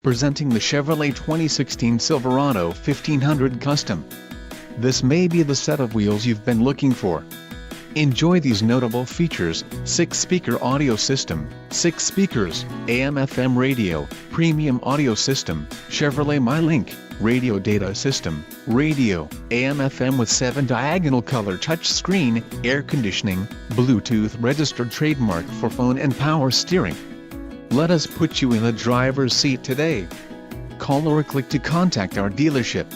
Presenting the Chevrolet 2016 Silverado 1500 Custom. This may be the set of wheels you've been looking for. Enjoy these notable features: 6-speaker audio system, 6 speakers, AM/FM radio, premium audio system, Chevrolet MyLink, radio data system, radio, AM/FM with 7 diagonal color touchscreen, air conditioning, Bluetooth registered trademark for phone and power steering. Let us put you in the driver's seat today. Call or click to contact our dealership.